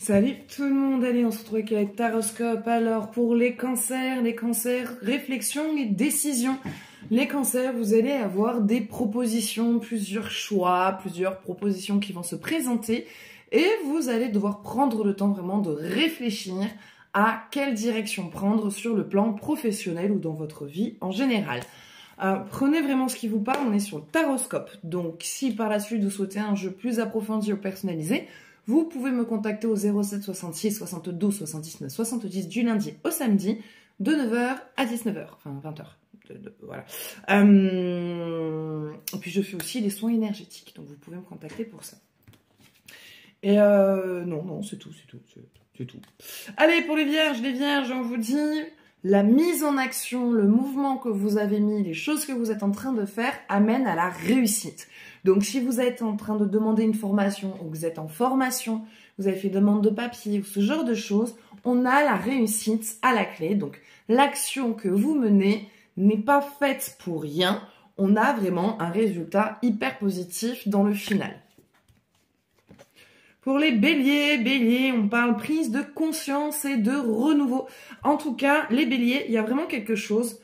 Salut tout le monde, allez on se retrouve avec le Taroscope. Alors pour les cancers, réflexion et décision. Les cancers, vous allez avoir des propositions, plusieurs choix, plusieurs propositions qui vont se présenter et vous allez devoir prendre le temps vraiment de réfléchir à quelle direction prendre sur le plan professionnel ou dans votre vie en général. Prenez vraiment ce qui vous parle, on est sur le Taroscope. Donc si par la suite vous souhaitez un jeu plus approfondi ou personnalisé, vous pouvez me contacter au 07 66 72 79 70 du lundi au samedi de 9h à 19h, enfin 20h. Voilà. Et puis je fais aussi des soins énergétiques, donc vous pouvez me contacter pour ça. Et non, c'est tout. Allez, pour les vierges, on vous dit la mise en action, le mouvement que vous avez mis, les choses que vous êtes en train de faire amènent à la réussite. Donc, si vous êtes en train de demander une formation ou que vous êtes en formation, vous avez fait demande de papier ou ce genre de choses, on a la réussite à la clé. Donc, l'action que vous menez n'est pas faite pour rien. On a vraiment un résultat hyper positif dans le final. Pour les béliers, on parle prise de conscience et de renouveau. En tout cas, les béliers, il y a vraiment quelque chose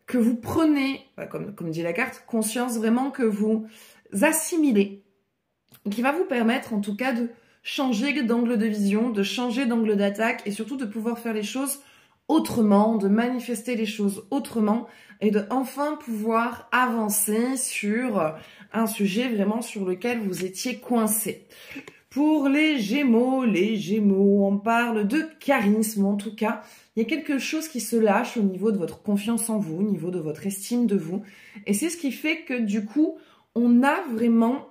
que vous prenez, comme dit la carte, conscience vraiment que vous assimilez, qui va vous permettre en tout cas de changer d'angle de vision, de changer d'angle d'attaque et surtout de pouvoir faire les choses autrement, de manifester les choses autrement et de enfin pouvoir avancer sur un sujet vraiment sur lequel vous étiez coincé. Pour les Gémeaux, on parle de charisme. En tout cas, il y a quelque chose qui se lâche au niveau de votre confiance en vous, au niveau de votre estime de vous. Et c'est ce qui fait que du coup, on a vraiment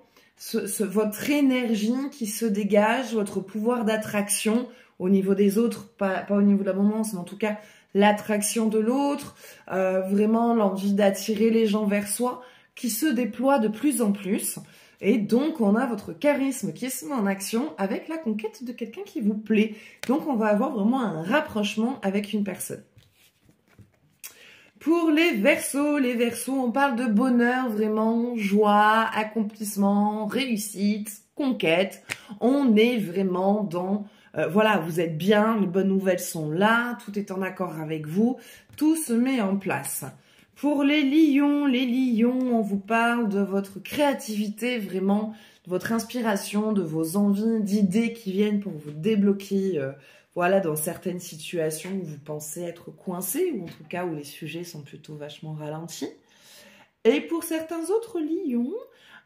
votre énergie qui se dégage, votre pouvoir d'attraction au niveau des autres, pas au niveau de l'abondance, mais en tout cas l'attraction de l'autre, vraiment l'envie d'attirer les gens vers soi, qui se déploie de plus en plus. Et donc, on a votre charisme qui se met en action avec la conquête de quelqu'un qui vous plaît. Donc, on va avoir vraiment un rapprochement avec une personne. Pour les Verseaux, on parle de bonheur, vraiment, joie, accomplissement, réussite, conquête. On est vraiment dans... voilà, vous êtes bien, les bonnes nouvelles sont là, tout est en accord avec vous, tout se met en place. Pour les lions, on vous parle de votre créativité, vraiment, de votre inspiration, de vos envies, d'idées qui viennent pour vous débloquer, voilà, dans certaines situations où vous pensez être coincé, ou en tout cas où les sujets sont plutôt vachement ralentis. Et pour certains autres lions,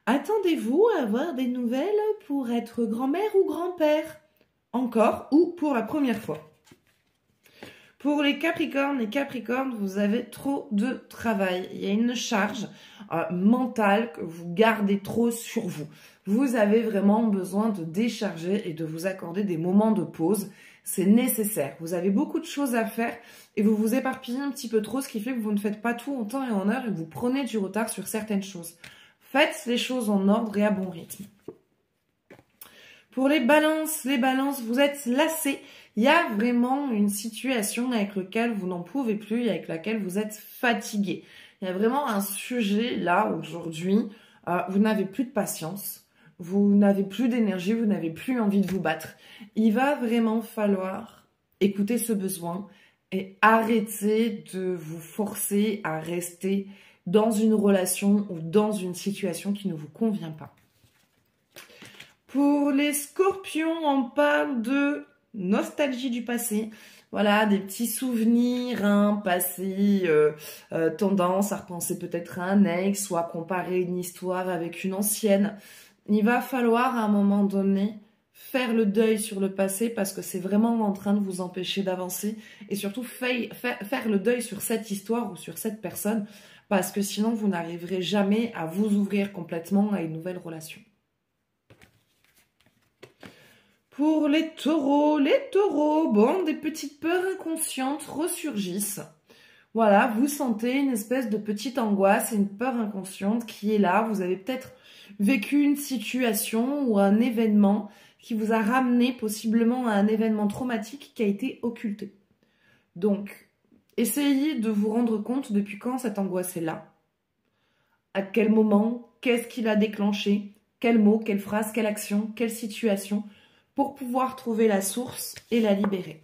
attendez-vous à avoir des nouvelles pour être grand-mère ou grand-père, encore ou pour la première fois. Pour les Capricornes, vous avez trop de travail. Il y a une charge mentale que vous gardez trop sur vous. Vous avez vraiment besoin de décharger et de vous accorder des moments de pause. C'est nécessaire. Vous avez beaucoup de choses à faire et vous vous éparpillez un petit peu trop, ce qui fait que vous ne faites pas tout en temps et en heure et que vous prenez du retard sur certaines choses. Faites les choses en ordre et à bon rythme. Pour les balances, vous êtes lassés. Il y a vraiment une situation avec laquelle vous n'en pouvez plus et avec laquelle vous êtes fatigué. Il y a vraiment un sujet là aujourd'hui, vous n'avez plus de patience, vous n'avez plus d'énergie, vous n'avez plus envie de vous battre. Il va vraiment falloir écouter ce besoin et arrêter de vous forcer à rester dans une relation ou dans une situation qui ne vous convient pas. Pour les Scorpions, on parle de nostalgie du passé. Voilà, des petits souvenirs, un passé, tendance à repenser peut-être à un ex, ou à comparer une histoire avec une ancienne. Il va falloir à un moment donné faire le deuil sur le passé parce que c'est vraiment en train de vous empêcher d'avancer et surtout faire le deuil sur cette histoire ou sur cette personne parce que sinon vous n'arriverez jamais à vous ouvrir complètement à une nouvelle relation. Pour les taureaux, bon, des petites peurs inconscientes ressurgissent. Voilà, vous sentez une espèce de petite angoisse et une peur inconsciente qui est là. Vous avez peut-être vécu une situation ou un événement qui vous a ramené possiblement à un événement traumatique qui a été occulté. Donc, essayez de vous rendre compte depuis quand cette angoisse est là. À quel moment, qu'est-ce qui l'a déclenché, quel mot, quelle phrase, quelle action, quelle situation. pour pouvoir trouver la source et la libérer.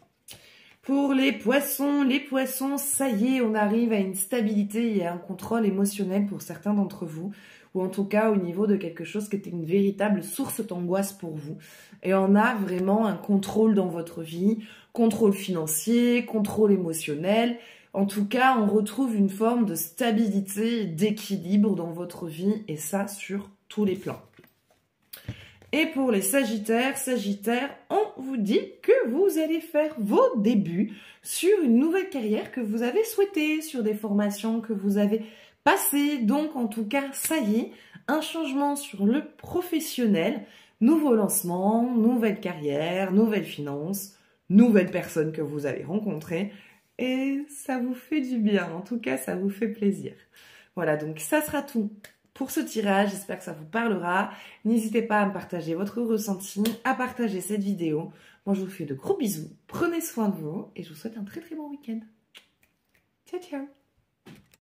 Pour les poissons, ça y est, on arrive à une stabilité et à un contrôle émotionnel pour certains d'entre vous, ou en tout cas au niveau de quelque chose qui était une véritable source d'angoisse pour vous. Et on a vraiment un contrôle dans votre vie, contrôle financier, contrôle émotionnel. En tout cas, on retrouve une forme de stabilité, d'équilibre dans votre vie, et ça sur tous les plans. Et pour les Sagittaires, on vous dit que vous allez faire vos débuts sur une nouvelle carrière que vous avez souhaitée, sur des formations que vous avez passées. Donc, en tout cas, ça y est, un changement sur le professionnel, nouveau lancement, nouvelle carrière, nouvelles finances, nouvelles personnes que vous allez rencontrer. Et ça vous fait du bien, en tout cas, ça vous fait plaisir. Voilà, donc ça sera tout pour ce tirage, j'espère que ça vous parlera. N'hésitez pas à me partager votre ressenti, à partager cette vidéo. Moi, je vous fais de gros bisous. Prenez soin de vous et je vous souhaite un très très bon week-end. Ciao, ciao!